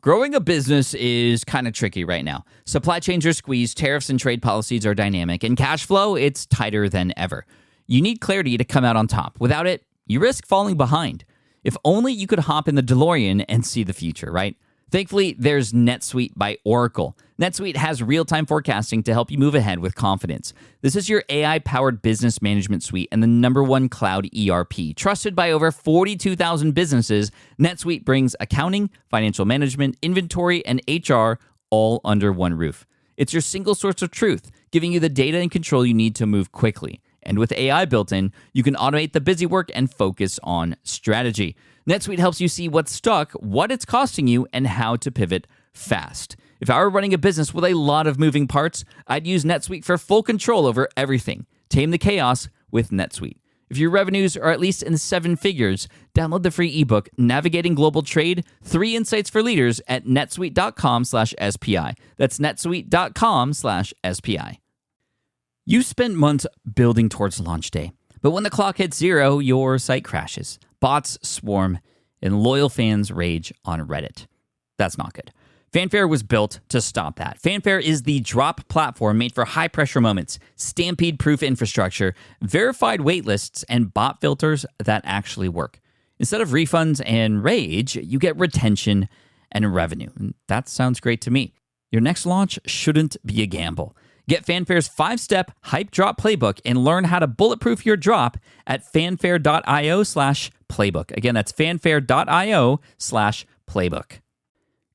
Growing a business is kind of tricky right now. Supply chains are squeezed, tariffs and trade policies are dynamic, and cash flow, it's tighter than ever. You need clarity to come out on top. Without it, you risk falling behind. If only you could hop in the DeLorean and see the future, right? Thankfully, there's NetSuite by Oracle. NetSuite has real-time forecasting to help you move ahead with confidence. This is your AI-powered business management suite and the #1 cloud ERP. Trusted by over 42,000 businesses, NetSuite brings accounting, financial management, inventory, and HR all under one roof. It's your single source of truth, giving you the data and control you need to move quickly. And with AI built in, you can automate the busy work and focus on strategy. NetSuite helps you see what's stuck, what it's costing you, and how to pivot fast. If I were running a business with a lot of moving parts, I'd use NetSuite for full control over everything. Tame the chaos with NetSuite. If your revenues are at least in 7 figures, download the free ebook, Navigating Global Trade, 3 Insights for Leaders at netsuite.com/SPI. That's netsuite.com/SPI. You spent months building towards launch day, but when the clock hits 0, your site crashes. Bots swarm, and loyal fans rage on Reddit. That's not good. Fanfare was built to stop that. Fanfare is the drop platform made for high-pressure moments, stampede-proof infrastructure, verified waitlists, and bot filters that actually work. Instead of refunds and rage, you get retention and revenue. And that sounds great to me. Your next launch shouldn't be a gamble. Get Fanfare's 5-step hype drop playbook and learn how to bulletproof your drop at fanfare.io/playbook. Again, that's fanfare.io/playbook.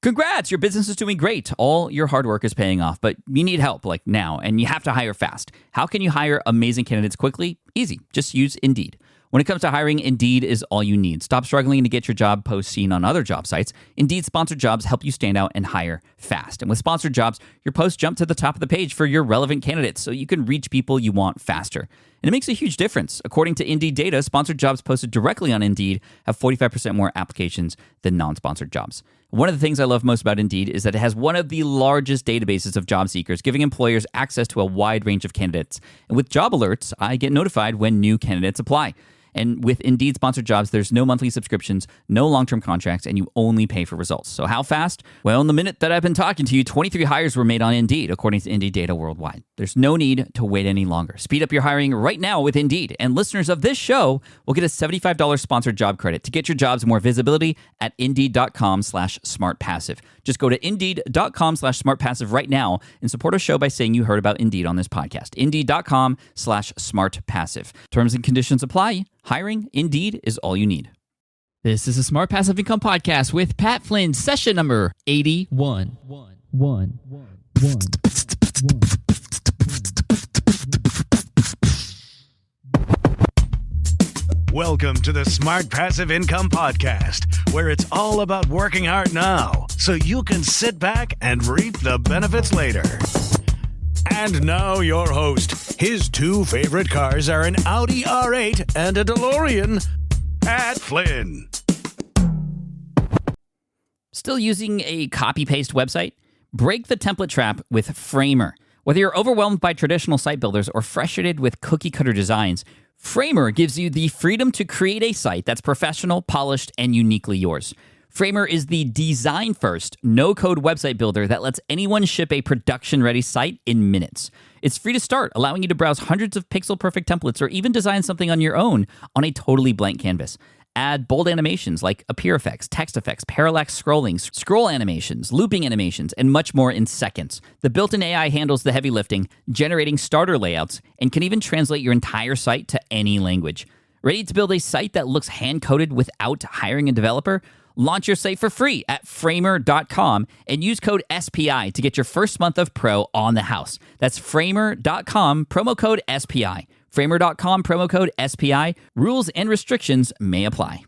Congrats, your business is doing great. All your hard work is paying off, but you need help like now, and you have to hire fast. How can you hire amazing candidates quickly? Easy. Just use Indeed. When it comes to hiring, Indeed is all you need. Stop struggling to get your job post seen on other job sites. Indeed sponsored jobs help you stand out and hire fast. And with sponsored jobs, your posts jump to the top of the page for your relevant candidates so you can reach people you want faster. And it makes a huge difference. According to Indeed data, sponsored jobs posted directly on Indeed have 45% more applications than non-sponsored jobs. One of the things I love most about Indeed is that it has one of the largest databases of job seekers, giving employers access to a wide range of candidates. And with job alerts, I get notified when new candidates apply. And with Indeed sponsored jobs, there's no monthly subscriptions, no long-term contracts, and you only pay for results. So how fast? Well, in the minute that I've been talking to you, 23 hires were made on Indeed, according to Indeed data worldwide. There's no need to wait any longer. Speed up your hiring right now with Indeed. And listeners of this show will get a $75 sponsored job credit to get your jobs more visibility at Indeed.com/smartpassive. Just go to Indeed.com/smartpassive right now and support our show by saying you heard about Indeed on this podcast. Indeed.com/smartpassive. Terms and conditions apply. Hiring, Indeed, is all you need. This is a Smart Passive Income Podcast with Pat Flynn, session number 81. Welcome to the Smart Passive Income Podcast, where it's all about working hard now so you can sit back and reap the benefits later. And now your host. His 2 favorite cars are an Audi R8 and a DeLorean, Pat Flynn. Still using a copy-paste website? Break the template trap with Framer. Whether you're overwhelmed by traditional site builders or frustrated with cookie-cutter designs, Framer gives you the freedom to create a site that's professional, polished, and uniquely yours. Framer is the design-first, no-code website builder that lets anyone ship a production-ready site in minutes. It's free to start, allowing you to browse hundreds of pixel-perfect templates or even design something on your own on a totally blank canvas. Add bold animations like appear effects, text effects, parallax scrolling, scroll animations, looping animations, and much more in seconds. The built-in AI handles the heavy lifting, generating starter layouts, and can even translate your entire site to any language. Ready to build a site that looks hand-coded without hiring a developer? Launch your site for free at framer.com and use code SPI to get your first month of pro on the house. That's framer.com, promo code SPI. Framer.com, promo code SPI. Rules and restrictions may apply.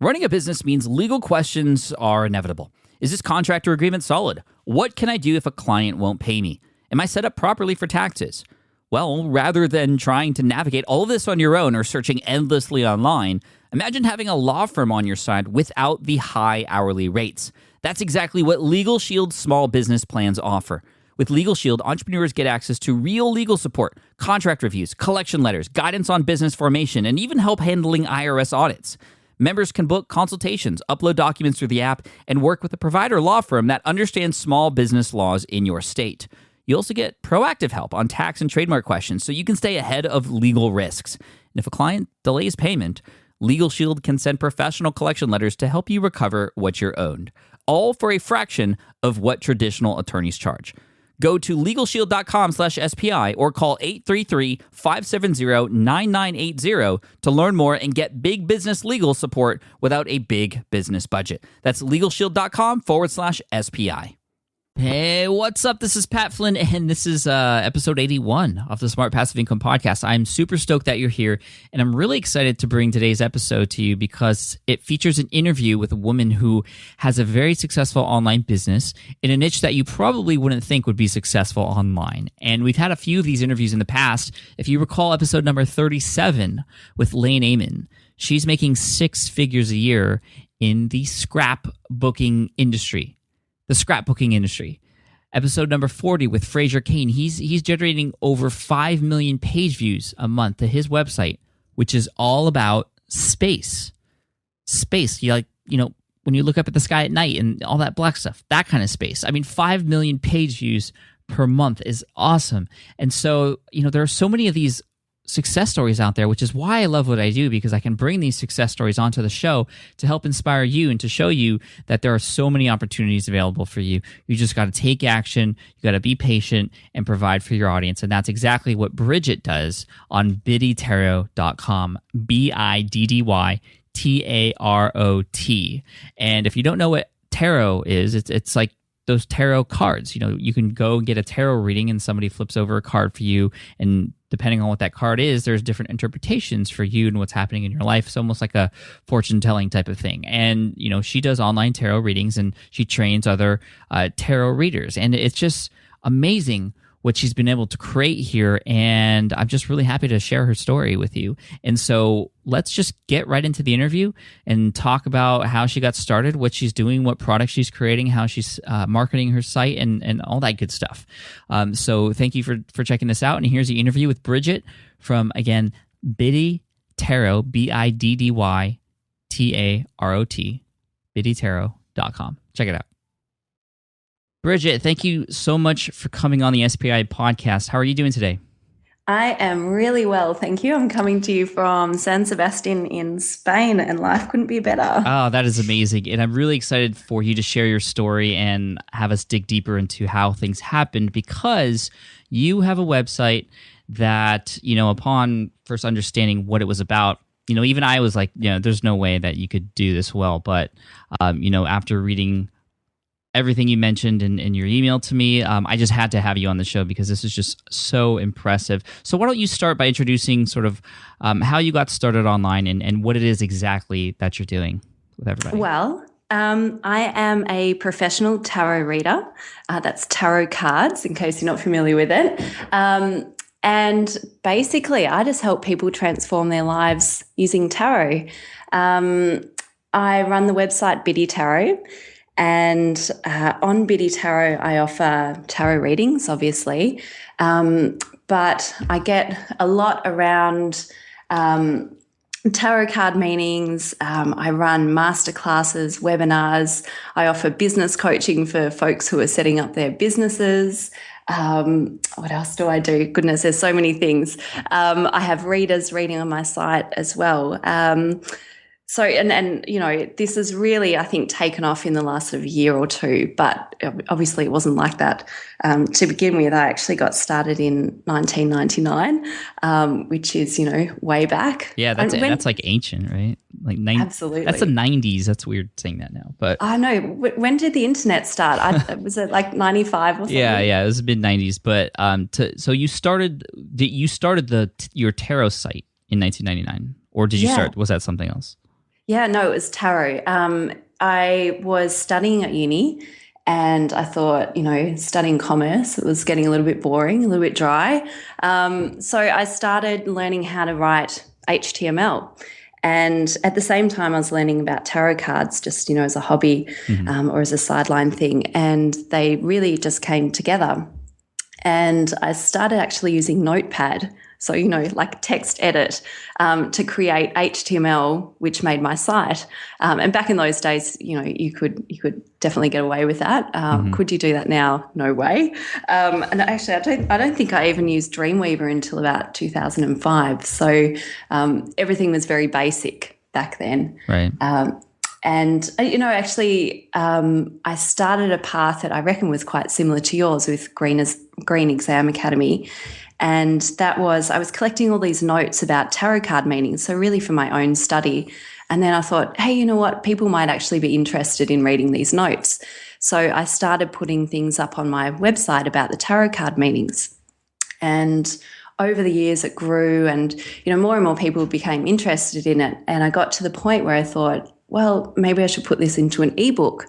Running a business means legal questions are inevitable. Is this contract or agreement solid? What can I do if a client won't pay me? Am I set up properly for taxes? Well, rather than trying to navigate all of this on your own or searching endlessly online, imagine having a law firm on your side without the high hourly rates. That's exactly what Legal Shield's small business plans offer. With Legal Shield, entrepreneurs get access to real legal support, contract reviews, collection letters, guidance on business formation, and even help handling IRS audits. Members can book consultations, upload documents through the app, and work with a provider law firm that understands small business laws in your state. You also get proactive help on tax and trademark questions so you can stay ahead of legal risks. And if a client delays payment, Legal Shield can send professional collection letters to help you recover what you're owed, all for a fraction of what traditional attorneys charge. Go to LegalShield.com/SPI or call 833-570-9980 to learn more and get big business legal support without a big business budget. That's LegalShield.com/SPI. Hey, what's up? This is Pat Flynn, and this is episode 81 of the Smart Passive Income Podcast. I'm super stoked that you're here, and I'm really excited to bring today's episode to you because it features an interview with a woman who has a very successful online business in a niche that you probably wouldn't think would be successful online. And we've had a few of these interviews in the past. If you recall episode number 37 with Lane Amon, she's making 6 figures a year in the scrapbooking industry. The scrapbooking industry. Episode number 40 with Fraser Kane. He's generating over 5 million page views a month to his website, which is all about space. Space. When you look up at the sky at night and all that black stuff, that kind of space. I mean, 5 million page views per month is awesome. And so, there are so many of these success stories out there, which is why I love what I do, because I can bring these success stories onto the show to help inspire you and to show you that there are so many opportunities available for you. You just got to take action, you got to be patient and provide for your audience. And that's exactly what Brigit does on biddytarot.com, BIDDYTAROT. And if you don't know what tarot is, it's like those tarot cards. You can go and get a tarot reading and somebody flips over a card for you, and depending on what that card is, there's different interpretations for you and what's happening in your life. It's almost like a fortune-telling type of thing. And, she does online tarot readings and she trains other tarot readers. And it's just amazing what she's been able to create here. And I'm just really happy to share her story with you. And so let's just get right into the interview and talk about how she got started, what she's doing, what products she's creating, how she's marketing her site, and all that good stuff. So thank you for checking this out. And here's the interview with Brigit from, again, Biddy Tarot, BIDDYTAROT, biddytarot.com. Check it out. Brigit, thank you so much for coming on the SPI podcast. How are you doing today? I am really well, thank you. I'm coming to you from San Sebastian in Spain, and life couldn't be better. Oh, that is amazing. And I'm really excited for you to share your story and have us dig deeper into how things happened, because you have a website that, upon first understanding what it was about, even I was like, there's no way that you could do this well. But, after reading everything you mentioned in your email to me, I just had to have you on the show because this is just so impressive. So why don't you start by introducing sort of how you got started online and what it is exactly that you're doing with everybody? Well, I am a professional tarot reader. That's tarot cards, in case you're not familiar with it. And basically, I just help people transform their lives using tarot. I run the website Biddy Tarot. And on Biddy Tarot, I offer tarot readings, obviously, but I get a lot around tarot card meanings. I run masterclasses, webinars. I offer business coaching for folks who are setting up their businesses. What else do I do? Goodness, there's so many things. I have readers reading on my site as well. So, and this has really, I think, taken off in the last sort of year or two, but obviously it wasn't like that. To begin with, I actually got started in 1999, which is, way back. Yeah, that's like ancient, right? Like absolutely. That's the 90s. That's weird saying that now, but I know. When did the internet start? Was it like 95 or something? Yeah, it was mid 90s. But so you started your tarot site in 1999, or did you start? Was that something else? Yeah, no, it was tarot. I was studying at uni, and I thought, studying commerce, it was getting a little bit boring, a little bit dry. So I started learning how to write HTML. And at the same time, I was learning about tarot cards just, as a hobby or as a sideline thing. And they really just came together. And I started actually using Notepad So, like text edit, to create HTML, which made my site. And back in those days, you could definitely get away with that. Could you do that now? No way. And actually, I don't think I even used Dreamweaver until about 2005. So everything was very basic back then. Right. And, I started a path that I reckon was quite similar to yours with Green Exam Academy. And that was, I was collecting all these notes about tarot card meanings, so really for my own study. And then I thought, hey, you know what? People might actually be interested in reading these notes. So I started putting things up on my website about the tarot card meanings. And over the years it grew and, more and more people became interested in it. And I got to the point where I thought, well, maybe I should put this into an ebook.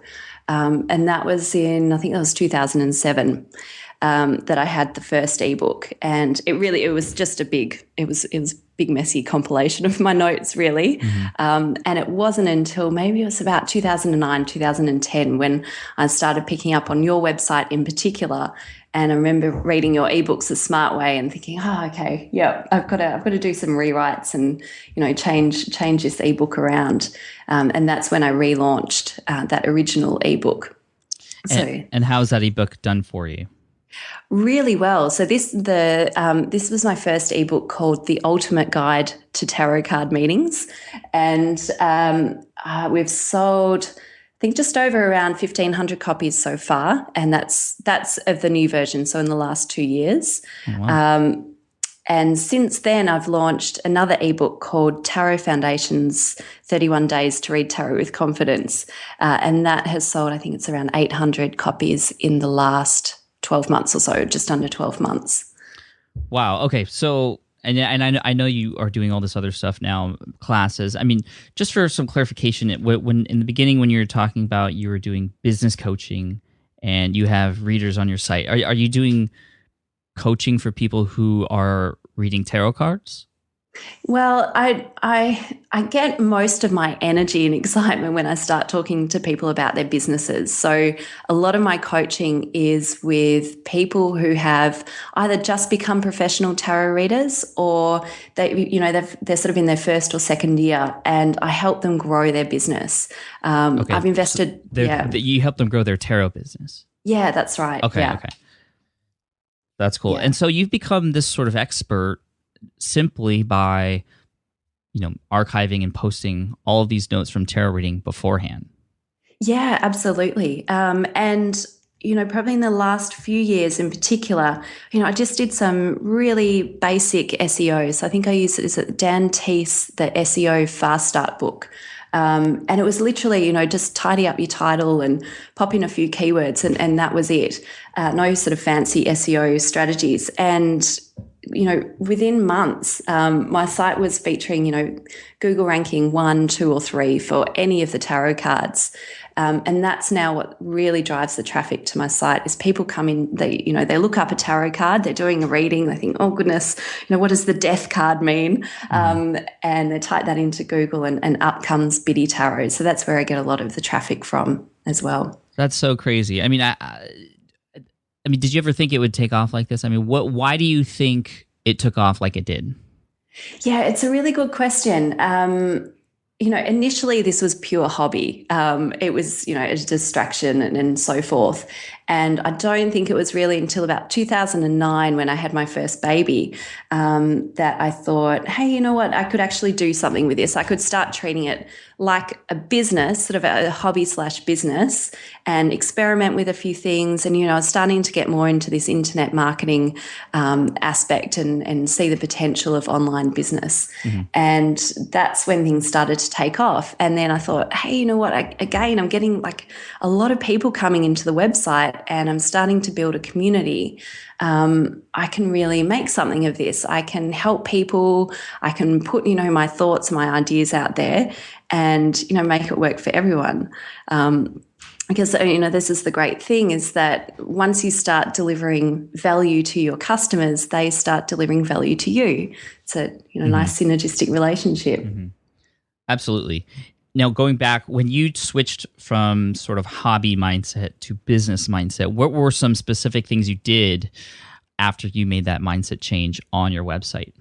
And that was I think that was 2007, that I had the first ebook. And it was just a big messy compilation of my notes, really. And it wasn't until maybe it was about 2009, 2010 when I started picking up on your website in particular. And I remember reading your ebooks The Smart Way and thinking, okay, yeah, I've got to do some rewrites and, change this ebook around. And that's when I relaunched that original ebook. And how's that ebook done for you? Really well. So this was my first ebook called The Ultimate Guide to Tarot Card Meanings. And we've sold, I think, just over around 1,500 copies so far. And that's of the new version, so in the last 2 years. Oh, wow. And since then, I've launched another ebook called Tarot Foundations, 31 Days to Read Tarot with Confidence. And that has sold, I think it's around 800 copies in the last 12 months or so, just under 12 months. Wow. Okay. So, and I know you are doing all this other stuff now, classes. I mean, just for some clarification, when in the beginning, when you were talking about you were doing business coaching and you have readers on your site, are you doing coaching for people who are reading tarot cards? Well, I get most of my energy and excitement when I start talking to people about their businesses. So a lot of my coaching is with people who have either just become professional tarot readers or they're sort of in their first or second year, and I help them grow their business. Okay. I've invested. You help them grow their tarot business. Yeah, that's right. Okay. Yeah. Okay. That's cool. Yeah. And so you've become this sort of expert simply by, archiving and posting all of these notes from tarot reading beforehand. Yeah, absolutely. And, probably in the last few years in particular, I just did some really basic SEO. So I think I used Dan Teese, the SEO Fast Start book. And it was literally, just tidy up your title and pop in a few keywords and that was it. No sort of fancy SEO strategies. And within months, my site was featuring, Google ranking 1, 2, or 3 for any of the tarot cards. And that's now what really drives the traffic to my site is people come in, they look up a tarot card, they're doing a reading, they think, oh goodness, what does the death card mean? And they type that into Google and up comes Biddy Tarot. So that's where I get a lot of the traffic from as well. That's so crazy. I mean, I mean, did you ever think it would take off like this? I mean, why do you think it took off like it did? Yeah, it's a really good question. Initially this was pure hobby. It was, a distraction and so forth. And I don't think it was really until about 2009 when I had my first baby that I thought, hey, you know what? I could actually do something with this. I could start treating it like a business, sort of a hobby/business, and experiment with a few things. And, I was starting to get more into this internet marketing aspect and see the potential of online business. Mm-hmm. And that's when things started to take off. And then I thought, hey, you know what? I'm getting like a lot of people coming into the website and I'm starting to build a community. I can really make something of this. I can help people. I can put, my thoughts, my ideas out there and, make it work for everyone. Because, this is the great thing is that once you start delivering value to your customers, they start delivering value to you. It's a, nice synergistic relationship. Mm-hmm. Absolutely. Now, going back, when you switched from sort of hobby mindset to business mindset, what were some specific things you did after you made that mindset change on your website?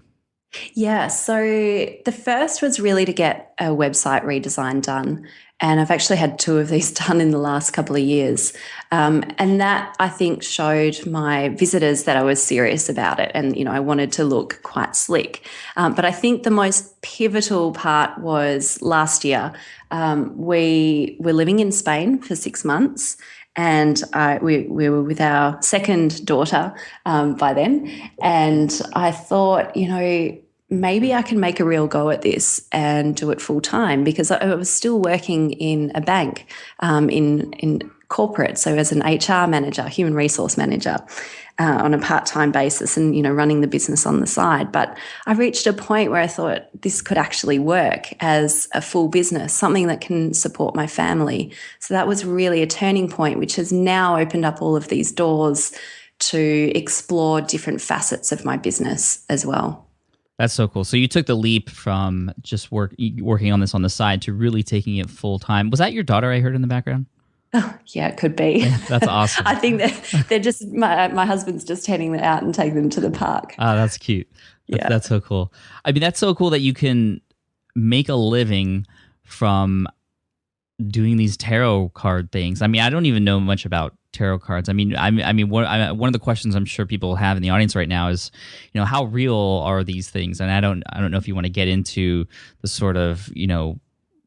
Yeah, so the first was really to get a website redesign done. And I've actually had 2 of these done in the last couple of years. And that, I think, showed my visitors that I was serious about it. And, I wanted to look quite slick. But I think the most pivotal part was last year. We were living in Spain for 6 months. And we were with our second daughter by then. And I thought, maybe I can make a real go at this and do it full time, because I was still working in a bank in corporate. So as an HR manager, human resource manager, on a part-time basis and, running the business on the side. But I reached a point where I thought this could actually work as a full business, something that can support my family. So that was really a turning point, which has now opened up all of these doors to explore different facets of my business as well. That's so cool. So you took the leap from just working on this on the side to really taking it full time. Was that your daughter I heard in the background? Oh, yeah, it could be. That's awesome. I think they're just, my husband's just heading them out and taking them to the park. Ah, that's cute. That's so cool. I mean, that's so cool that you can make a living from doing these tarot card things. I mean, I don't even know much about tarot cards. I mean, one of the questions I'm sure people have in the audience right now is, how real are these things? And I don't know if you want to get into the sort of,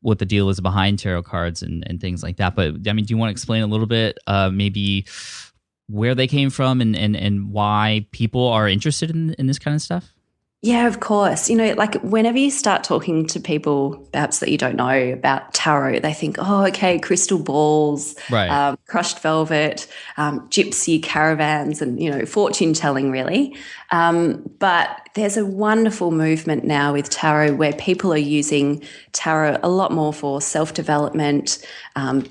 what the deal is behind tarot cards and things like that. But I mean, do you want to explain a little bit, maybe where they came from and why people are interested in this kind of stuff? Yeah, of course. Like whenever you start talking to people, perhaps that you don't know about tarot, they think, oh, okay, crystal balls, right. Crushed velvet, gypsy caravans and, fortune telling really. But there's a wonderful movement now with tarot where people are using tarot a lot more for self-development,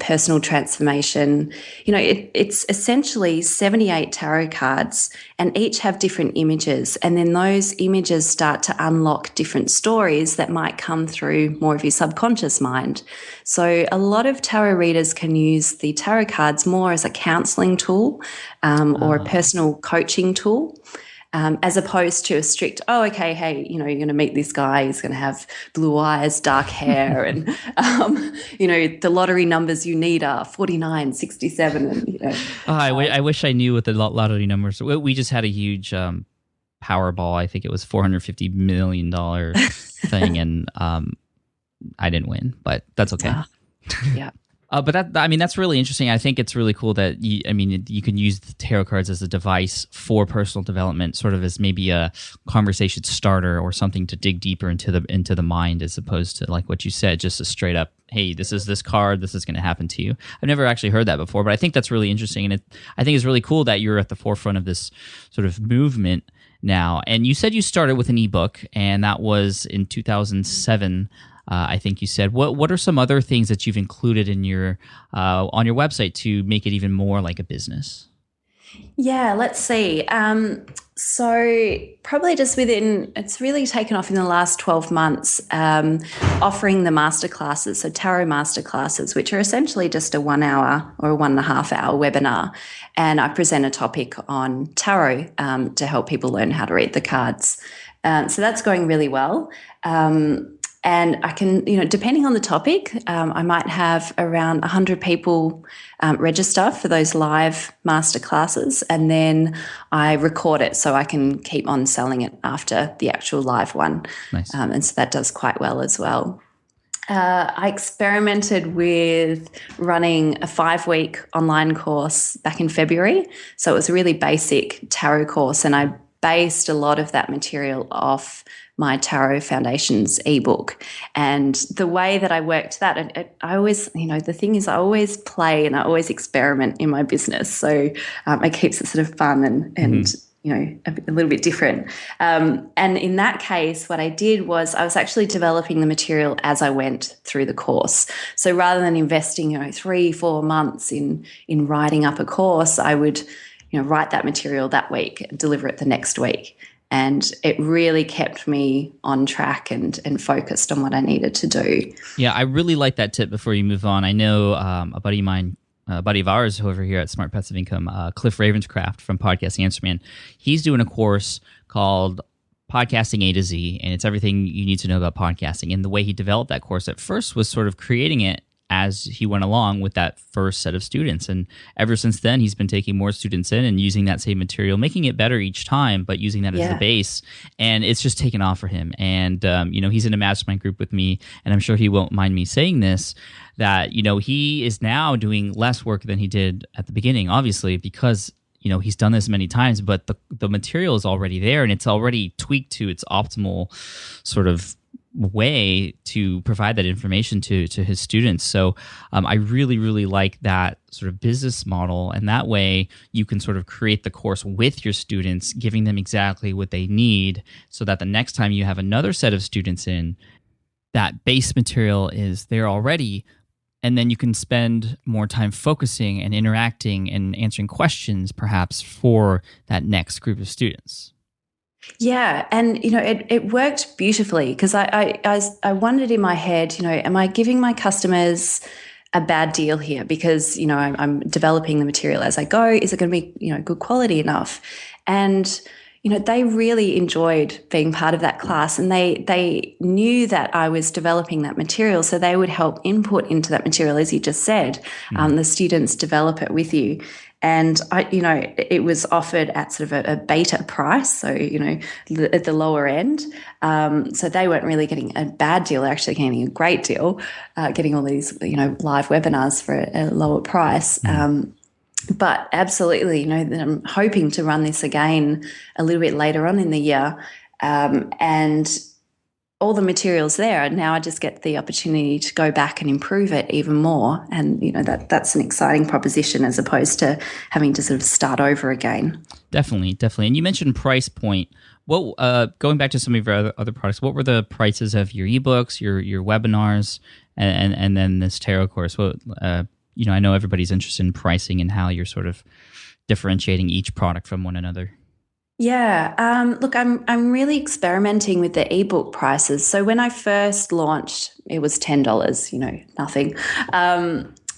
personal transformation. It's essentially 78 tarot cards and each have different images. And then those images start to unlock different stories that might come through more of your subconscious mind. So a lot of tarot readers can use the tarot cards more as a counseling tool or a personal coaching tool. As opposed to a strict, oh, okay, hey, you're going to meet this guy, he's going to have blue eyes, dark hair, and, the lottery numbers you need are 49, 67. And, I wish I knew what the lottery numbers were. We just had a huge Powerball, I think it was $450 million thing, and I didn't win, but that's okay. Yeah. But that's really interesting. I think it's really cool that you can use the tarot cards as a device for personal development, sort of as maybe a conversation starter or something to dig deeper into the mind, as opposed to like what you said, just a straight up, hey, this is this card, this is going to happen to you. I've never actually heard that before, but I think that's really interesting, and I think it's really cool that you're at the forefront of this sort of movement now. And you said you started with an ebook, and that was in 2007. I think you said. What are some other things that you've included in your on your website to make it even more like a business? Yeah, let's see. So probably just it's really taken off in the last 12 months, offering the masterclasses, so tarot masterclasses, which are essentially just a 1 hour or a 1.5 hour webinar. And I present a topic on tarot to help people learn how to read the cards. So that's going really well. And I can, depending on the topic, I might have around 100 people register for those live masterclasses, and then I record it so I can keep on selling it after the actual live one. Nice. And so that does quite well as well. I experimented with running a 5-week online course back in February. So it was a really basic tarot course, and I based a lot of that material off my Tarot Foundations ebook. And the way that I worked that, I always, the thing is I always play and I always experiment in my business. So it keeps it sort of fun and a little bit different. And in that case, what I did was I was actually developing the material as I went through the course. So rather than investing, 3-4 months in writing up a course, I would, write that material that week, deliver it the next week. And it really kept me on track and focused on what I needed to do. Yeah, I really like that tip before you move on. I know a buddy of mine a buddy of ours over here at Smart Passive Income, Cliff Ravenscraft from Podcasting Answer Man. He's doing a course called Podcasting A to Z, and it's everything you need to know about podcasting. And the way he developed that course at first was sort of creating it as he went along with that first set of students. And ever since then, he's been taking more students in and using that same material, making it better each time, but using that as the base. And it's just taken off for him. And, he's in a mastermind group with me, and I'm sure he won't mind me saying this, that, he is now doing less work than he did at the beginning, obviously, because he's done this many times, but the material is already there and it's already tweaked to its optimal sort of way to provide that information to his students. So I really, really like that sort of business model. And that way you can sort of create the course with your students, giving them exactly what they need so that the next time you have another set of students in, that base material is there already. And then you can spend more time focusing and interacting and answering questions perhaps for that next group of students. Yeah, and it worked beautifully because I wondered in my head, am I giving my customers a bad deal here because I'm developing the material as I go? Is it going to be good quality enough? And they really enjoyed being part of that class, and they knew that I was developing that material, so they would help input into that material, as you just said. The students develop it with you. And it was offered at sort of a beta price, so at the lower end. So they weren't really getting a bad deal; they're actually getting a great deal, getting all these live webinars for a lower price. But absolutely, I'm hoping to run this again a little bit later on in the year, and all the materials there. Now I just get the opportunity to go back and improve it even more. And, that's an exciting proposition as opposed to having to sort of start over again. Definitely. And you mentioned price point. What, going back to some of your other products, what were the prices of your ebooks, your webinars, and then this tarot course? What, I know everybody's interested in pricing and how you're sort of differentiating each product from one another. Yeah, look, I'm really experimenting with the ebook prices. So when I first launched, it was $10, nothing.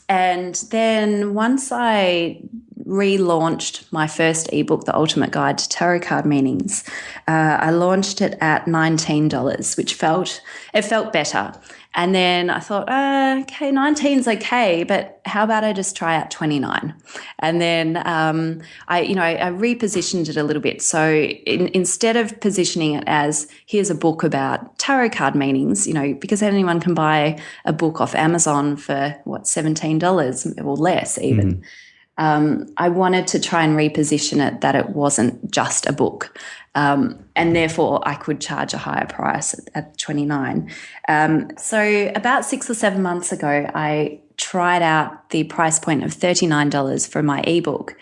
And then once I relaunched my first ebook, The Ultimate Guide to Tarot Card Meanings, I launched it at $19, which felt better. And then I thought, okay, 19's okay, but how about I just try out 29? And then I repositioned it a little bit. So instead of positioning it as here's a book about tarot card meanings, because anyone can buy a book off Amazon for $17 or less even. I wanted to try and reposition it that it wasn't just a book. And therefore I could charge a higher price at 29. So about 6 or 7 months ago, I tried out the price point of $39 for my ebook,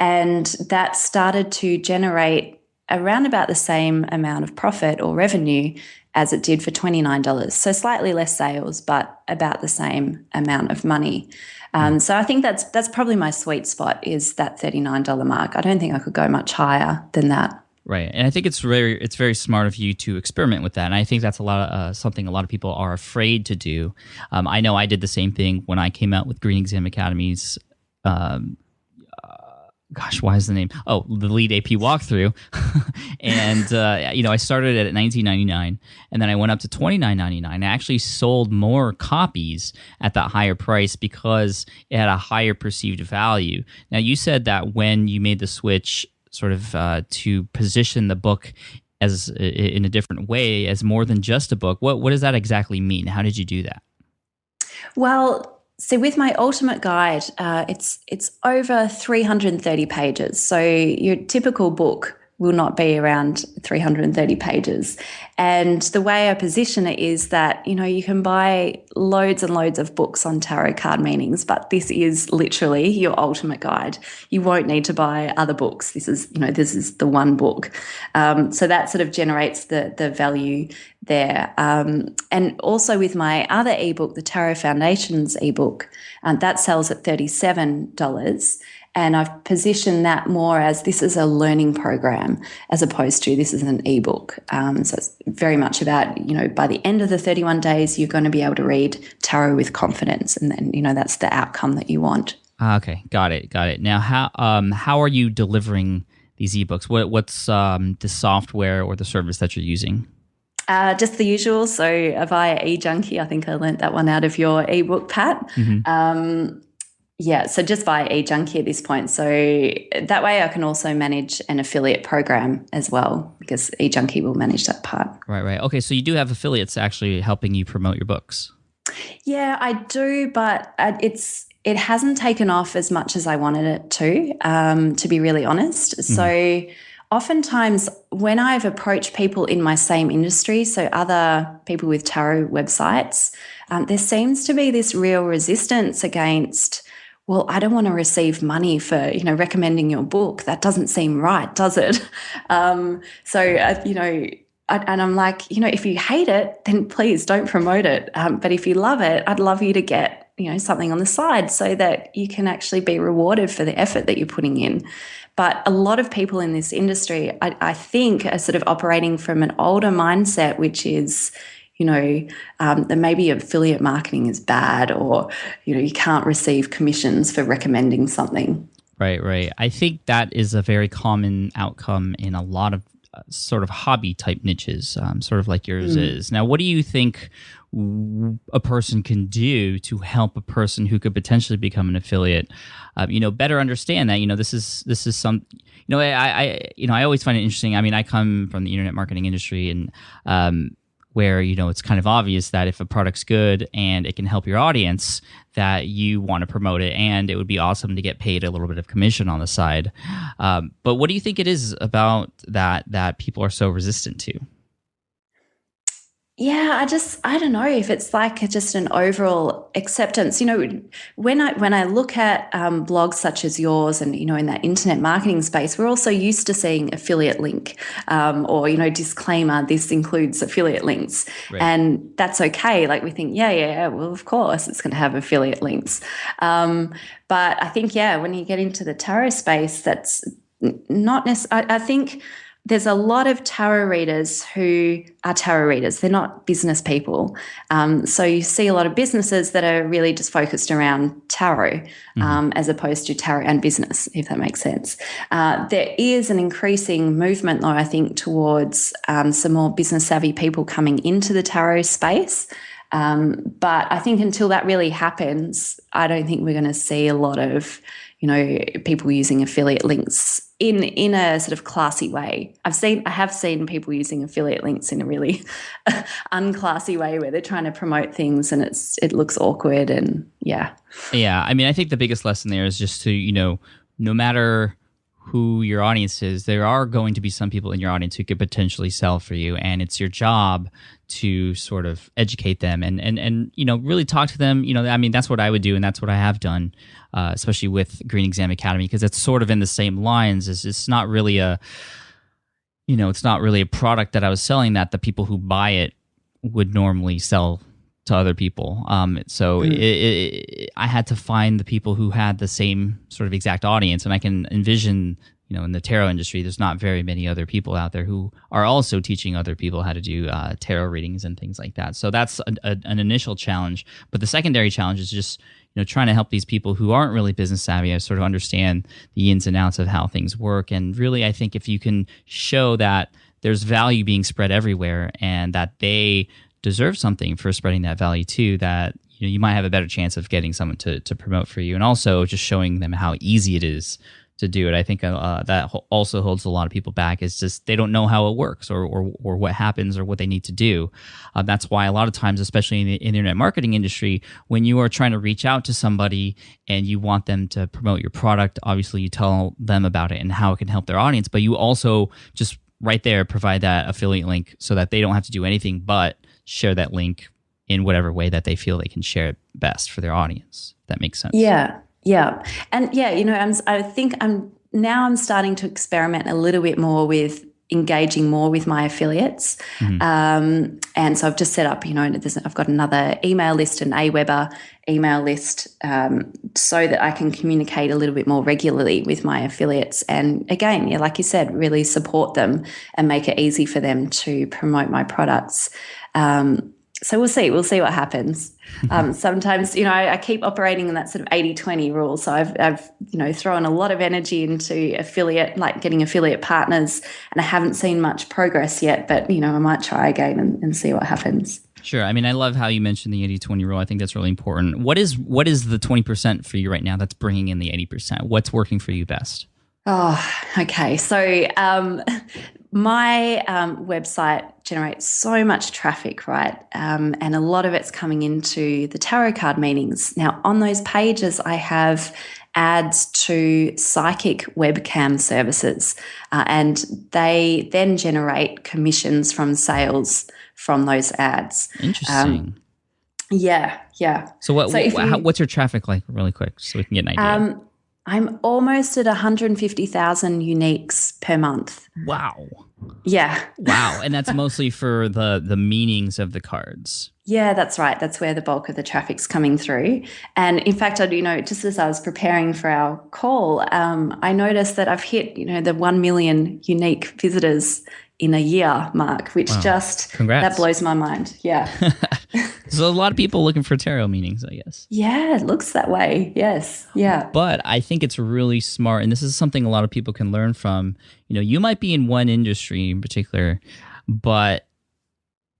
and that started to generate around about the same amount of profit or revenue as it did for $29. So slightly less sales, but about the same amount of money. So I think that's probably my sweet spot, is that $39 mark. I don't think I could go much higher than that. Right, and I think it's very smart of you to experiment with that. And I think that's something a lot of people are afraid to do. I know I did the same thing when I came out with Green Exam Academy's. Why is the name? Oh, the Lead AP walkthrough. And I started at $19.99, and then I went up to $29.99. I actually sold more copies at that higher price because it had a higher perceived value. Now, you said that when you made the switch sort of to position the book as in a different way, as more than just a book, what does that exactly mean? How did you do that? Well, so with my ultimate guide, it's over 330 pages. So your typical book will not be around 330 pages. And the way I position it is that, you can buy loads and loads of books on tarot card meanings, but this is literally your ultimate guide. You won't need to buy other books. This is the one book. So that sort of generates the value there. And also with my other ebook, the Tarot Foundations ebook, that sells at $37. And I've positioned that more as this is a learning program as opposed to this is an ebook. So it's very much about, by the end of the 31 days, you're going to be able to read tarot with confidence. And then, that's the outcome that you want. Okay, got it. Now, how are you delivering these ebooks? What's the software or the service that you're using? Just the usual. So via eJunkie, I think I learnt that one out of your ebook, Pat. Yeah, so just via eJunkie at this point. So that way I can also manage an affiliate program as well, because eJunkie will manage that part. Right. Okay, so you do have affiliates actually helping you promote your books. Yeah, I do, but it hasn't taken off as much as I wanted it to be really honest. So oftentimes when I've approached people in my same industry, so other people with tarot websites, there seems to be this real resistance against, well, I don't want to receive money for, recommending your book. That doesn't seem right, does it? And I'm like, if you hate it, then please don't promote it. But if you love it, I'd love you to get, something on the side so that you can actually be rewarded for the effort that you're putting in. But a lot of people in this industry, I think, are sort of operating from an older mindset, which is, that maybe affiliate marketing is bad, or, you can't receive commissions for recommending something. Right. I think that is a very common outcome in a lot of sort of hobby type niches, sort of like yours is. Now, what do you think a person can do to help a person who could potentially become an affiliate, better understand that, this is some, I always find it interesting. I mean, I come from the internet marketing industry, and where, it's kind of obvious that if a product's good and it can help your audience, that you want to promote it, and it would be awesome to get paid a little bit of commission on the side. But what do you think it is about that people are so resistant to? Yeah, I don't know if it's like just an overall acceptance. When I look at blogs such as yours and, in that internet marketing space, we're also used to seeing affiliate link or, disclaimer, this includes affiliate links. Right. And that's okay. Like we think, yeah, well, of course it's going to have affiliate links. But I think, when you get into the tarot space, that's not necessarily, I think there's a lot of tarot readers who are tarot readers. They're not business people. So you see a lot of businesses that are really just focused around tarot as opposed to tarot and business, if that makes sense. There is an increasing movement, though, I think, towards some more business savvy people coming into the tarot space. But I think until that really happens, I don't think we're going to see a lot of, people using affiliate links in a sort of classy way. I have seen people using affiliate links in a really unclassy way where they're trying to promote things and it looks awkward and yeah. Yeah, I mean, I think the biggest lesson there is just to, no matter who your audience is, there are going to be some people in your audience who could potentially sell for you, and it's your job to sort of educate them and really talk to them. I mean, that's what I would do, and that's what I have done, especially with Green Exam Academy, because it's sort of in the same lines. It's not really a product that I was selling that the people who buy it would normally sell to other people. I had to find the people who had the same sort of exact audience, and I can envision, in the tarot industry, there's not very many other people out there who are also teaching other people how to do tarot readings and things like that. So that's an initial challenge. But the secondary challenge is just, trying to help these people who aren't really business savvy sort of understand the ins and outs of how things work. And really, I think if you can show that there's value being spread everywhere and that they deserve something for spreading that value too, that you might have a better chance of getting someone to promote for you, and also just showing them how easy it is to do it. I think that also holds a lot of people back. Is just they don't know how it works or what happens or what they need to do. That's why a lot of times, especially in the internet marketing industry, when you are trying to reach out to somebody and you want them to promote your product, obviously you tell them about it and how it can help their audience, but you also just right there provide that affiliate link so that they don't have to do anything but share that link in whatever way that they feel they can share it best for their audience. If that makes sense. Yeah. And I think I'm starting to experiment a little bit more with engaging more with my affiliates. And so I've just set up, I've got another email list, an Aweber email list, so that I can communicate a little bit more regularly with my affiliates. And again, like you said, really support them and make it easy for them to promote my products. So we'll see. We'll see what happens. Sometimes, I keep operating in that sort of 80-20 rule. So I've thrown a lot of energy into affiliate, like getting affiliate partners, and I haven't seen much progress yet. But I might try again and see what happens. Sure. I mean, I love how you mentioned the 80-20 rule. I think that's really important. What is the 20% for you right now that's bringing in the 80%? What's working for you best? Oh, okay. So my website generates so much traffic, right? And a lot of it's coming into the tarot card meetings. Now, on those pages, I have ads to psychic webcam services, and they then generate commissions from sales from those ads. Interesting. Yeah. So what's your traffic like, really quick, so we can get an idea? I'm almost at 150,000 uniques per month. Wow. Yeah. Wow. And that's mostly for the meanings of the cards. Yeah, that's right. That's where the bulk of the traffic's coming through. And in fact, just as I was preparing for our call, I noticed that I've hit, the 1 million unique visitors in a year mark, which Congrats. That blows my mind. Yeah. So a lot of people looking for tarot meanings, I guess. Yeah, it looks that way. Yes. Yeah. But I think it's really smart, and this is something a lot of people can learn from. You might be in one industry in particular, but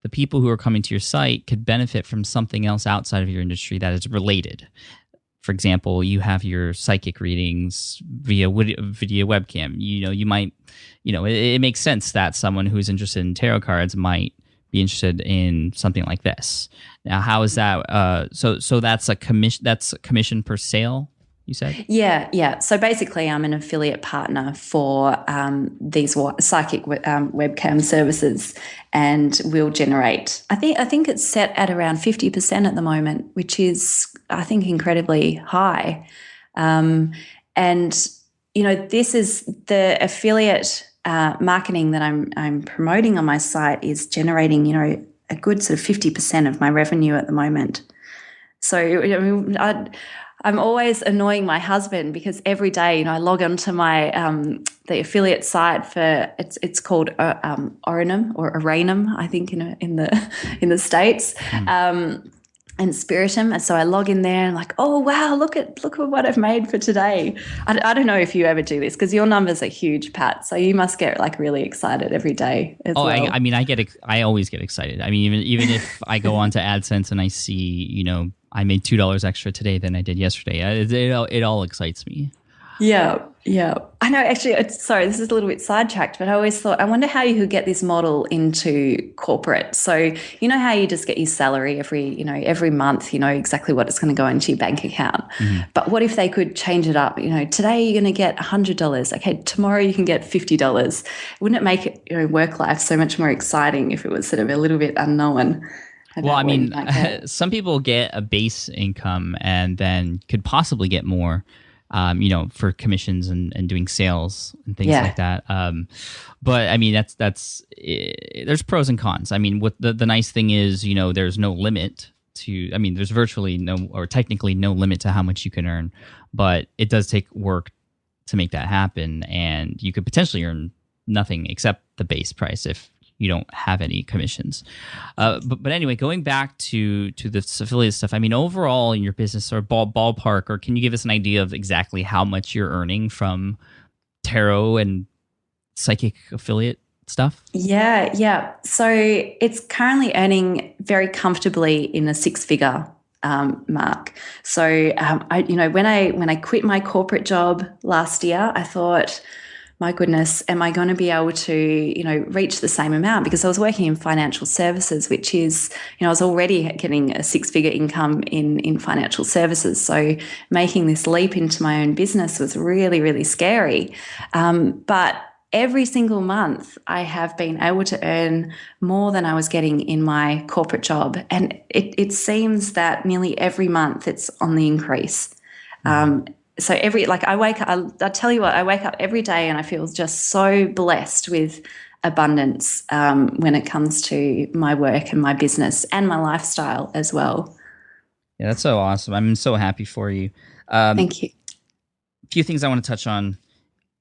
the people who are coming to your site could benefit from something else outside of your industry that is related. For example, you have your psychic readings via video webcam. You might, it makes sense that someone who's interested in tarot cards might be interested in something like this. Now, how is that? So that's a commission. That's a commission per sale, you said? Yeah. So basically, I'm an affiliate partner for these psychic webcam services, and we'll generate. I think it's set at around 50% at the moment, which is, I think, incredibly high. And this is the affiliate marketing that I'm promoting on my site is generating, a good sort of 50% of my revenue at the moment. So I'm always annoying my husband because every day, I log onto my the affiliate site for it's called Oranum or Aranum, I think in the States. And Spiritum, and so I log in there and like, oh wow, look at what I've made for today. I don't know if you ever do this because your numbers are huge, Pat. So you must get like really excited every day as well. I mean, I always get excited. I mean, even if I go on to AdSense and I see, I made $2 extra today than I did yesterday. It all excites me. Yeah. I know, actually, sorry, this is a little bit sidetracked, but I always thought, I wonder how you could get this model into corporate. So, how you just get your salary every month, exactly what it's going to go into your bank account. Mm-hmm. But what if they could change it up? Today you're going to get $100. Okay, tomorrow you can get $50. Wouldn't it make work life so much more exciting if it was sort of a little bit unknown? Well, I mean, some people get a base income and then could possibly get more. For commissions and doing sales and things like that. But I mean, that's there's pros and cons. I mean, what the nice thing is, there's no limit to, there's virtually no, or technically no limit to how much you can earn, but it does take work to make that happen. And you could potentially earn nothing except the base price if you don't have any commissions. But anyway, going back to this affiliate stuff, overall in your business or ballpark, or can you give us an idea of exactly how much you're earning from tarot and psychic affiliate stuff? Yeah. So it's currently earning very comfortably in a six-figure mark. So when I quit my corporate job last year, I thought, my goodness, am I going to be able to, reach the same amount? Because I was working in financial services, which is, I was already getting a six-figure income in financial services. So making this leap into my own business was really, really scary. But every single month I have been able to earn more than I was getting in my corporate job. And it seems that nearly every month it's on the increase. So I wake up, I tell you what, I wake up every day and I feel just so blessed with abundance when it comes to my work and my business and my lifestyle as well. Yeah, that's so awesome. I'm so happy for you. Thank you. A few things I want to touch on.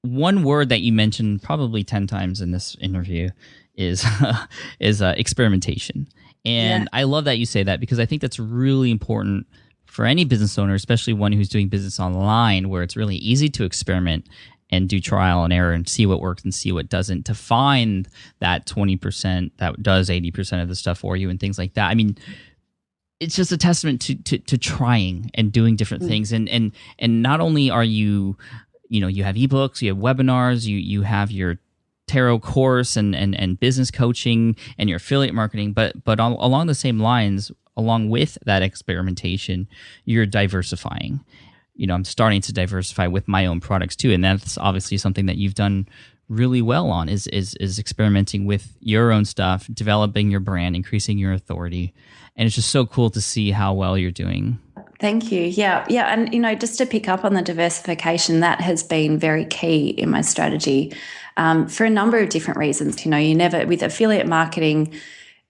One word that you mentioned probably 10 times in this interview is experimentation. And I love that you say that, because I think that's really important for any business owner, especially one who's doing business online, where it's really easy to experiment and do trial and error and see what works and see what doesn't, to find that 20% that does 80% of the stuff for you and things like that. I mean, it's just a testament to trying and doing different things. And not only are you have ebooks, you have webinars, you have your tarot course and business coaching and your affiliate marketing, but along the same lines, along with that experimentation, you're diversifying. I'm starting to diversify with my own products too, and that's obviously something that you've done really well on, is experimenting with your own stuff, developing your brand, increasing your authority, and it's just so cool to see how well you're doing. Thank you. Yeah. And just to pick up on the diversification, that has been very key in my strategy for a number of different reasons. You never, with affiliate marketing,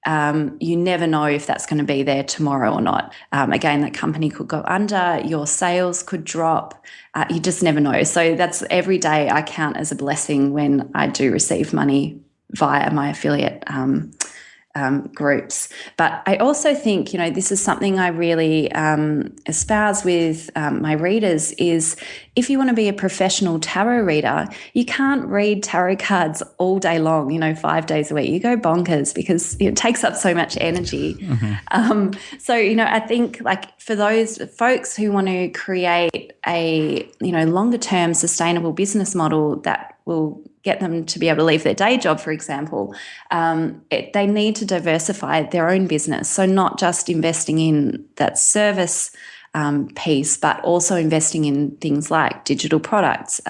you never know if that's going to be there tomorrow or not. Again, that company could go under, your sales could drop. You just never know. So that's every day I count as a blessing when I do receive money via my affiliate groups. But I also think, this is something I really espouse with my readers, is if you want to be a professional tarot reader, you can't read tarot cards all day long, 5 days a week. You go bonkers, because it takes up so much energy. So, I think, like, for those folks who want to create a, longer term sustainable business model that will get them to be able to leave their day job, for example, they need to diversify their own business. So not just investing in that service piece, but also investing in things like digital products,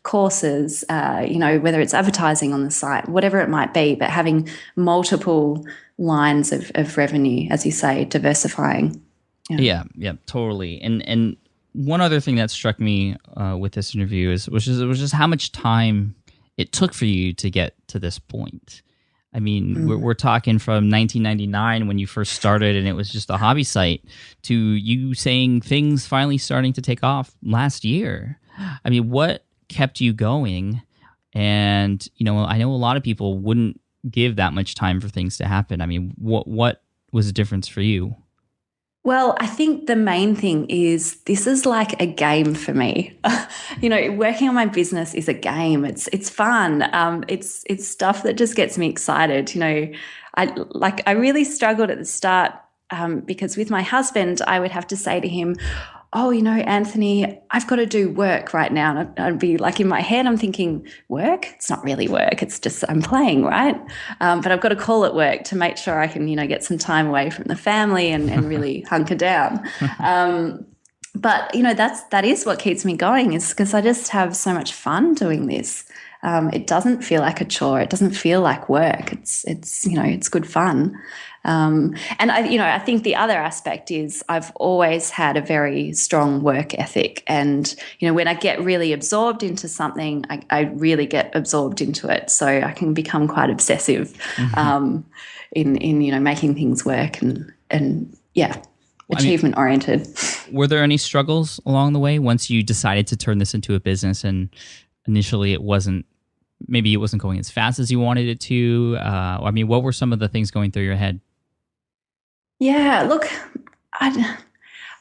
courses, whether it's advertising on the site, whatever it might be, but having multiple lines of revenue, as you say, diversifying. Yeah, totally. And one other thing that struck me with this interview was just how much time it took for you to get to this point. I mean, we're talking from 1999 when you first started and it was just a hobby site, to you saying things finally starting to take off last year. I mean, what kept you going? And, I know a lot of people wouldn't give that much time for things to happen. I mean, what was the difference for you? Well, I think the main thing is this is like a game for me. Working on my business is a game. It's fun. It's stuff that just gets me excited. I really struggled at the start because with my husband, I would have to say to him, "Oh, Anthony, I've got to do work right now." And I'd be like, in my head, I'm thinking, work? It's not really work. It's just I'm playing, right? But I've got to call it work to make sure I can, get some time away from the family and really hunker down. But, that is what keeps me going, is because I just have so much fun doing this. It doesn't feel like a chore. It doesn't feel like work. It's good fun. And I think the other aspect is I've always had a very strong work ethic, and when I get really absorbed into something, I really get absorbed into it. So I can become quite obsessive in making things work and achievement oriented. Were there any struggles along the way once you decided to turn this into a business, and initially it wasn't going as fast as you wanted it to? What were some of the things going through your head? Yeah, look, I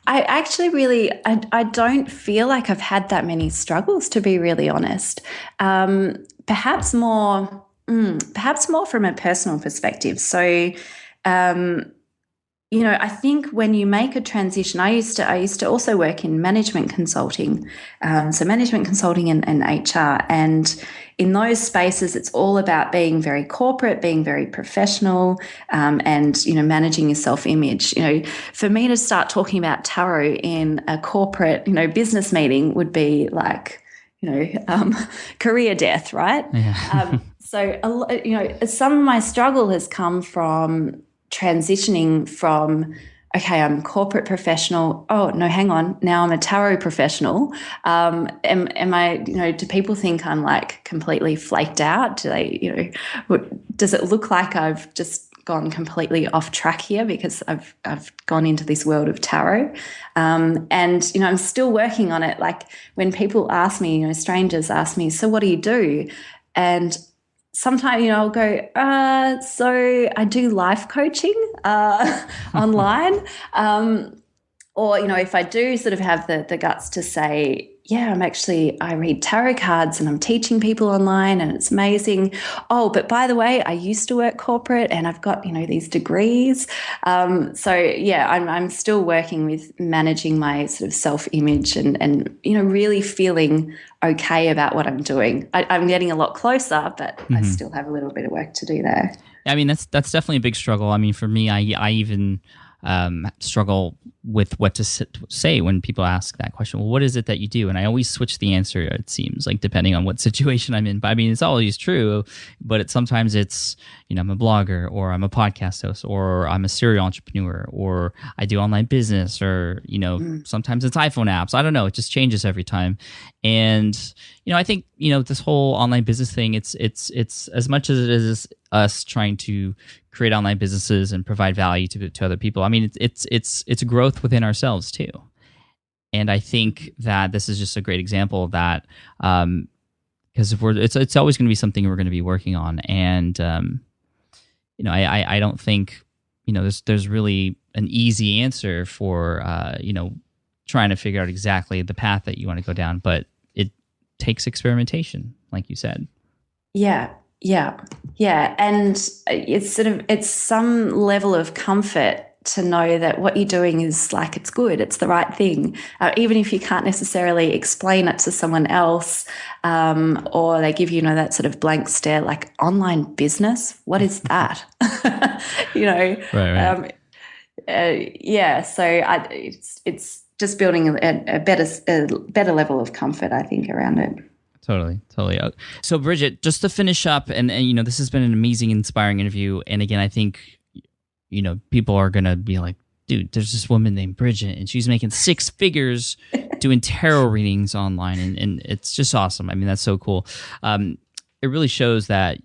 actually really, I don't feel like I've had that many struggles, to be really honest. Perhaps more from a personal perspective. So, I think when you make a transition, I used to also work in management consulting, so management consulting and HR, and in those spaces, it's all about being very corporate, being very professional, and managing your self-image. For me to start talking about tarot in a corporate, business meeting would be like, career death, right? Yeah. So some of my struggle has come from transitioning from, okay, I'm a corporate professional. Oh, no, hang on. Now I'm a tarot professional. Am I, do people think I'm like completely flaked out? Do they, does it look like I've just gone completely off track here because I've gone into this world of tarot? And, I'm still working on it. Like when people ask me, strangers ask me, so what do you do? And sometimes, I'll go, so I do life coaching online. Or, if I do sort of have the guts to say, yeah, I read tarot cards and I'm teaching people online and it's amazing. Oh, but by the way, I used to work corporate and I've got, these degrees. So yeah, I'm still working with managing my sort of self-image and really feeling okay about what I'm doing. I'm getting a lot closer, but I still have a little bit of work to do there. I mean, that's definitely a big struggle. I mean, for me, I even struggle with what to say when people ask that question. Well, what is it that you do? And I always switch the answer, it seems like, depending on what situation I'm in. But I mean, it's always true, but sometimes it's, I'm a blogger, or I'm a podcast host, or I'm a serial entrepreneur, or I do online business, or, sometimes it's iPhone apps. I don't know. It just changes every time. And, I think, this whole online business thing, it's as much as it is us trying to create online businesses and provide value to other people. I mean, it's growth within ourselves too. And I think that this is just a great example of that, because it's always going to be something we're going to be working on. And I don't think there's really an easy answer for trying to figure out exactly the path that you want to go down, but it takes experimentation, like you said. Yeah. And it's some level of comfort to know that what you're doing is it's good, it's the right thing. Even if you can't necessarily explain it to someone else, or they give you, that sort of blank stare, like online business, what is that? Right. So it's just building a better level of comfort, I think, around it. Totally. So, Brigit, just to finish up, and this has been an amazing, inspiring interview. And again, I think, people are going to be like, dude, there's this woman named Brigit, and she's making 6 figures doing tarot readings online. And it's just awesome. I mean, that's so cool. It really shows that,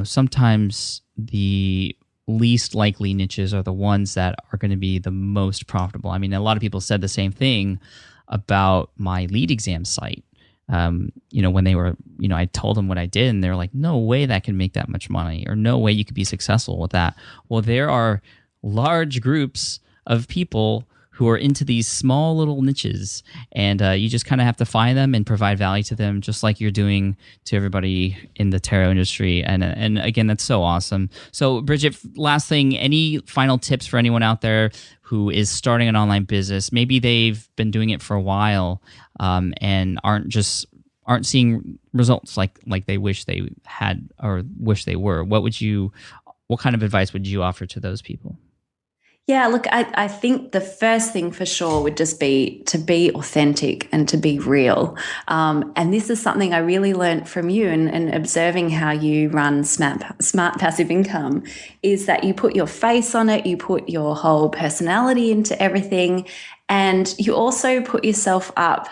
sometimes the least likely niches are the ones that are going to be the most profitable. I mean, a lot of people said the same thing about my lead exam site. When they were, I told them what I did, and they're like, no way that can make that much money, or no way you could be successful with that. Well, there are large groups of people who are into these small little niches, and you just kind of have to find them and provide value to them, just like you're doing to everybody in the tarot industry. And again, that's so awesome. So, Brigit, last thing, any final tips for anyone out there who is starting an online business? Maybe they've been doing it for a while, and aren't seeing results like they wish they had or wish they were. What kind of advice would you offer to those people? Yeah, look, I think the first thing for sure would just be to be authentic and to be real. And this is something I really learned from you and observing how you run Smart Passive Income, is that you put your face on it, you put your whole personality into everything, and you also put yourself up,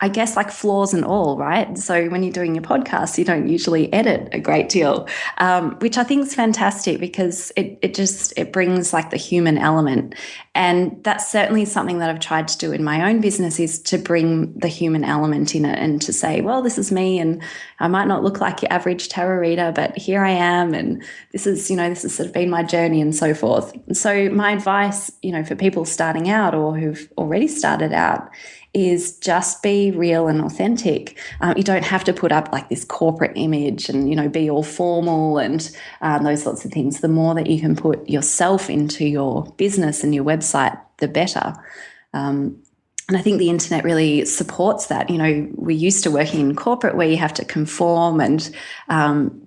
I guess, like flaws and all, right? So when you're doing your podcast, you don't usually edit a great deal, which I think is fantastic, because it brings like the human element. And that's certainly something that I've tried to do in my own business, is to bring the human element in it and to say, well, this is me, and I might not look like your average tarot reader, but here I am, and this has sort of been my journey and so forth. And so my advice, for people starting out or who've already started out, is just be real and authentic. You don't have to put up like this corporate image and, be all formal and those sorts of things. The more that you can put yourself into your business and your website, the better. And I think the internet really supports that. We're used to working in corporate where you have to conform and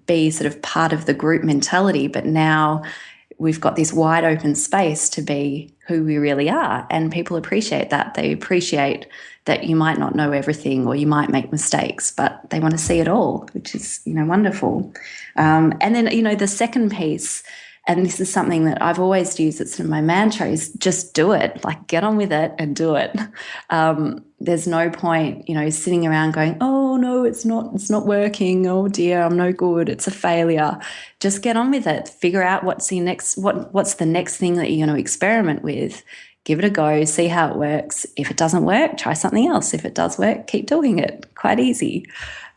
be sort of part of the group mentality, but now we've got this wide open space to be who we really are, and people appreciate that. They appreciate that you might not know everything or you might make mistakes, but they want to see it all, which is, wonderful. And then, the second piece, and this is something that I've always used, it's sort of my mantra, is just do it. Like, get on with it and do it. There's no point, sitting around going, oh no, it's not working. Oh dear, I'm no good. It's a failure. Just get on with it. Figure out what's the next thing that you're going to experiment with. Give it a go, see how it works. If it doesn't work, try something else. If it does work, keep doing it. Quite easy.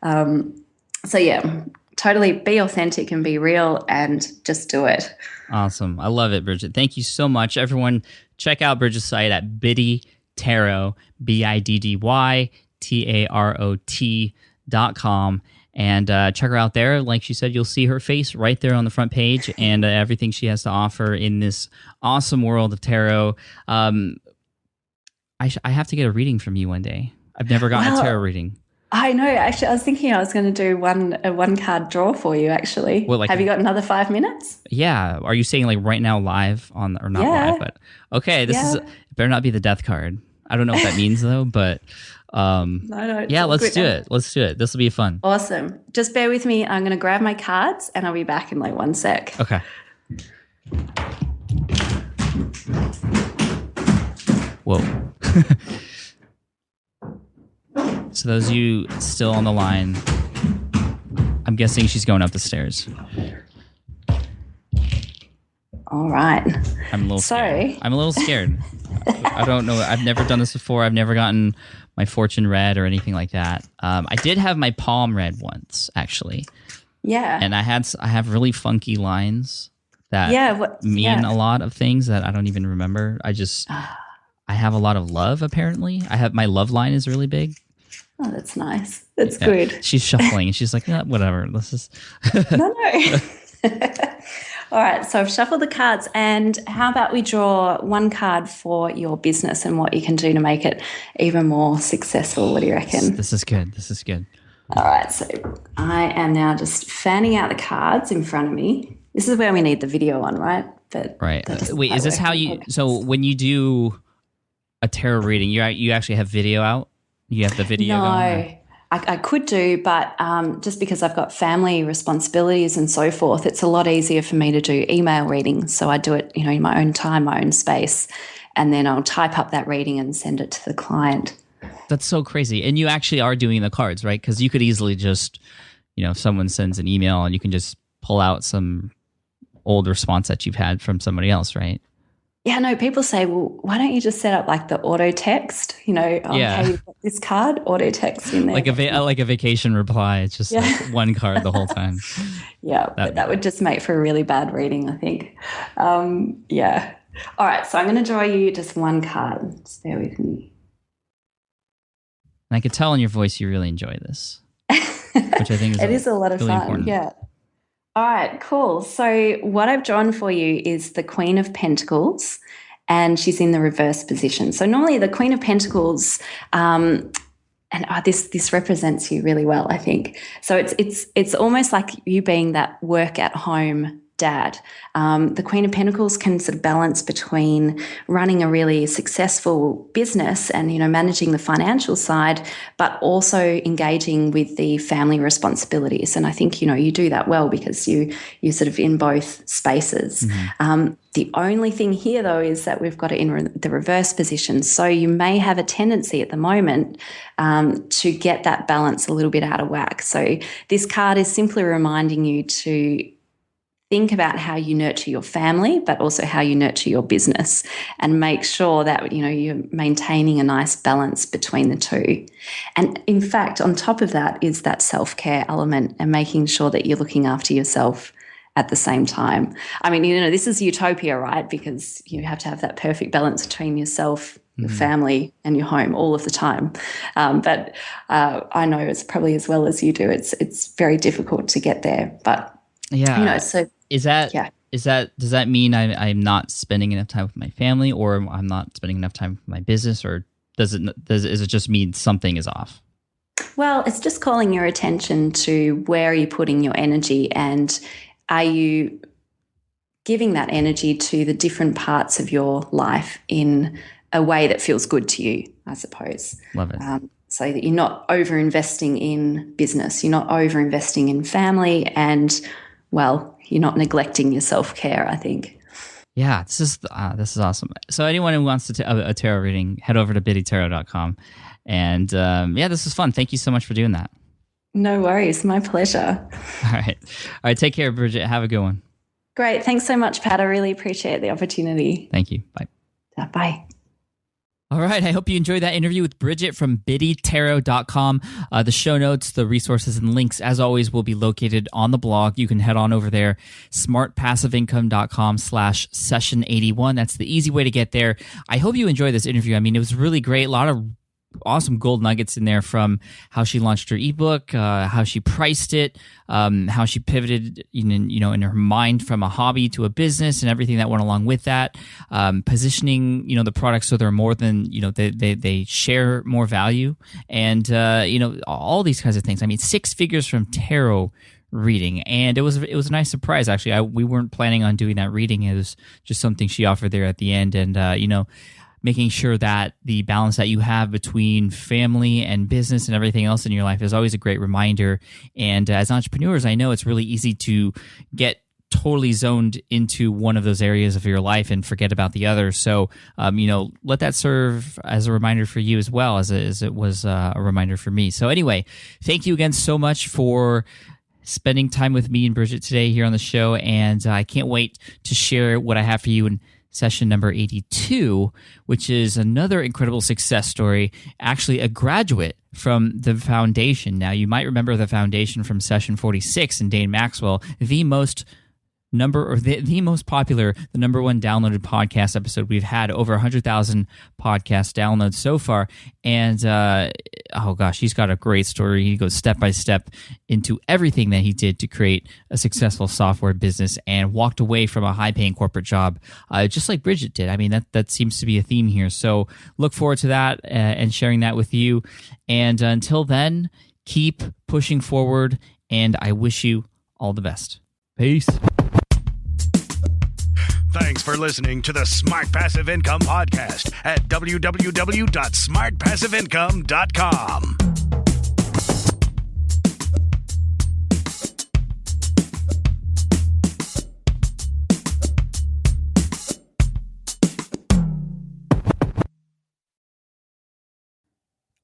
So yeah, totally be authentic and be real and just do it. Awesome. I love it, Brigit. Thank you so much. Everyone, check out Brigit's site at Biddy Tarot, BIDDYTAROT.com. And check her out there. Like she said, you'll see her face right there on the front page and everything she has to offer in this awesome world of tarot. I have to get a reading from you one day. I've never gotten a tarot reading. I know. Actually, I was thinking I was going to do a one card draw for you, actually. Have you got another 5 minutes? Yeah. Are you saying like right now live or not live? But okay, it better not be the death card. I don't know what that means though, but no. Yeah, let's do it. Let's do it. This will be fun. Awesome. Just bear with me. I'm going to grab my cards and I'll be back in like 1 sec. Okay. Whoa. So those of you still on the line, I'm guessing she's going up the stairs. All right. I'm a little scared. I don't know. I've never done this before. I've never gotten my fortune read or anything like that. I did have my palm read once, actually. Yeah. And I have really funky lines that mean a lot of things that I don't even remember. I have a lot of love, apparently. My love line is really big. Oh, that's nice. That's good. She's shuffling and she's like, yeah, whatever. Let's just. No. All right. So I've shuffled the cards. And how about we draw one card for your business and what you can do to make it even more successful? What do you reckon? This is good. All right. So I am now just fanning out the cards in front of me. This is where we need the video on, right? But right. Wait, is this how you? So when you do a tarot reading, you actually have video out? You have the video going? No, I could do, but just because I've got family responsibilities and so forth, it's a lot easier for me to do email readings. So I do it, in my own time, my own space, and then I'll type up that reading and send it to the client. That's so crazy. And you actually are doing the cards, right? Because you could easily just, if someone sends an email and you can just pull out some old response that you've had from somebody else, right? Yeah, no, people say, well, why don't you just set up like the auto text, hey, you've got this card, auto text in there. Like a vacation reply. It's just like one card the whole time. Yeah, but that would just make for a really bad reading, I think. Yeah. All right, so I'm going to draw you just one card. Just bear with me. And I could tell in your voice you really enjoy this, which I think is a lot of really fun. Important. Yeah. All right, cool. So what I've drawn for you is the Queen of Pentacles, and she's in the reverse position. So normally the Queen of Pentacles, this represents you really well, I think. So it's almost like you being that work at home dad. The Queen of Pentacles can sort of balance between running a really successful business and, managing the financial side, but also engaging with the family responsibilities. And I think, you do that well because you're sort of in both spaces. Mm-hmm. The only thing here, though, is that we've got it in the reverse position. So you may have a tendency at the moment to get that balance a little bit out of whack. So this card is simply reminding you to think about how you nurture your family, but also how you nurture your business, and make sure that, you're maintaining a nice balance between the two. And in fact, on top of that is that self-care element and making sure that you're looking after yourself at the same time. I mean, this is utopia, right? Because you have to have that perfect balance between yourself, your family, and your home all of the time. But I know it's probably as well as you do. It's very difficult to get there, but so does that mean I'm not spending enough time with my family, or I'm not spending enough time with my business, or does it just mean something is off? Well, it's just calling your attention to where are you putting your energy, and are you giving that energy to the different parts of your life in a way that feels good to you, I suppose. Love it. So that you're not over-investing in business, you're not over-investing in family, and, well, you're not neglecting your self-care, I think. Yeah, this is awesome. So anyone who wants a tarot reading, head over to biddytarot.com. And this is fun. Thank you so much for doing that. No worries. My pleasure. All right. Take care, Brigit. Have a good one. Great. Thanks so much, Pat. I really appreciate the opportunity. Thank you. Bye. Bye. All right. I hope you enjoyed that interview with Brigit from biddytarot.com. The show notes, the resources, and links, as always, will be located on the blog. You can head on over there, smartpassiveincome.com/session81. That's the easy way to get there. I hope you enjoyed this interview. I mean, it was really great. A lot of awesome gold nuggets in there, from how she launched her ebook, how she priced it, how she pivoted in her mind from a hobby to a business, and everything that went along with that, positioning the products so they're more than they share more value, and all these kinds of things. I mean, 6 figures from tarot reading, and it was a nice surprise, actually. We weren't planning on doing that reading. It was just something she offered there at the end, and making sure that the balance that you have between family and business and everything else in your life is always a great reminder. And as entrepreneurs, I know it's really easy to get totally zoned into one of those areas of your life and forget about the other. So, let that serve as a reminder for you as well as it was a reminder for me. So anyway, thank you again so much for spending time with me and Brigit today here on the show. And I can't wait to share what I have for you in session number 82, which is another incredible success story, actually a graduate from the foundation. Now, you might remember the foundation from session 46 in Dane Maxwell, the most popular, the number one downloaded podcast episode. We've had over 100,000 podcast downloads so far. And he's got a great story. He goes step by step into everything that he did to create a successful software business and walked away from a high-paying corporate job, just like Brigit did. I mean, that seems to be a theme here. So look forward to that and sharing that with you. And until then, keep pushing forward, and I wish you all the best. Peace. Thanks for listening to the Smart Passive Income Podcast at www.smartpassiveincome.com.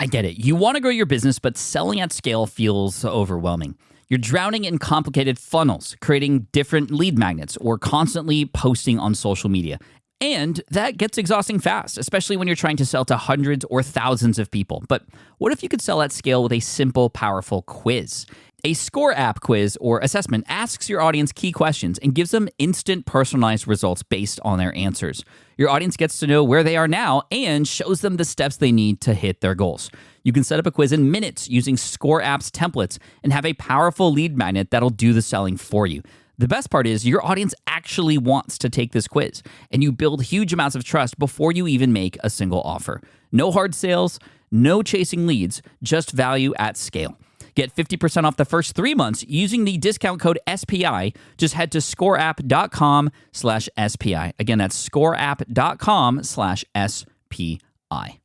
I get it. You want to grow your business, but selling at scale feels overwhelming. You're drowning in complicated funnels, creating different lead magnets, or constantly posting on social media. And that gets exhausting fast, especially when you're trying to sell to hundreds or thousands of people. But what if you could sell at scale with a simple, powerful quiz? A score app quiz or assessment asks your audience key questions and gives them instant personalized results based on their answers. Your audience gets to know where they are now and shows them the steps they need to hit their goals. You can set up a quiz in minutes using Score App's templates and have a powerful lead magnet that'll do the selling for you. The best part is your audience actually wants to take this quiz, and you build huge amounts of trust before you even make a single offer. No hard sales, no chasing leads, just value at scale. Get 50% off the first 3 months using the discount code SPI. Just head to scoreapp.com/SPI. Again, that's scoreapp.com/SPI.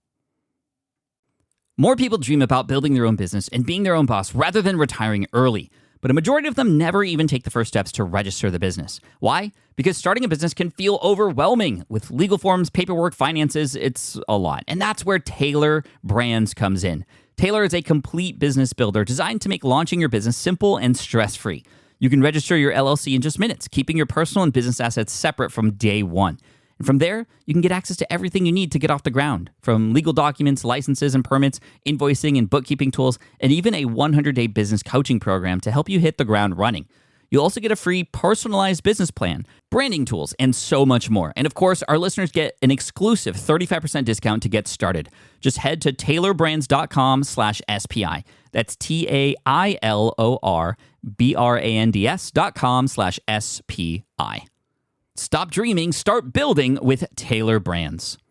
More people dream about building their own business and being their own boss rather than retiring early. But a majority of them never even take the first steps to register the business. Why? Because starting a business can feel overwhelming. With legal forms, paperwork, finances, it's a lot. And that's where Taylor Brands comes in. Taylor is a complete business builder designed to make launching your business simple and stress-free. You can register your LLC in just minutes, keeping your personal and business assets separate from day one. And from there, you can get access to everything you need to get off the ground, from legal documents, licenses and permits, invoicing and bookkeeping tools, and even a 100-day business coaching program to help you hit the ground running. You'll also get a free personalized business plan, branding tools, and so much more. And of course, our listeners get an exclusive 35% discount to get started. Just head to taylorbrands.com/SPI. That's TAILORBRANDS.com/SPI. Stop dreaming, start building with Taylor Brands.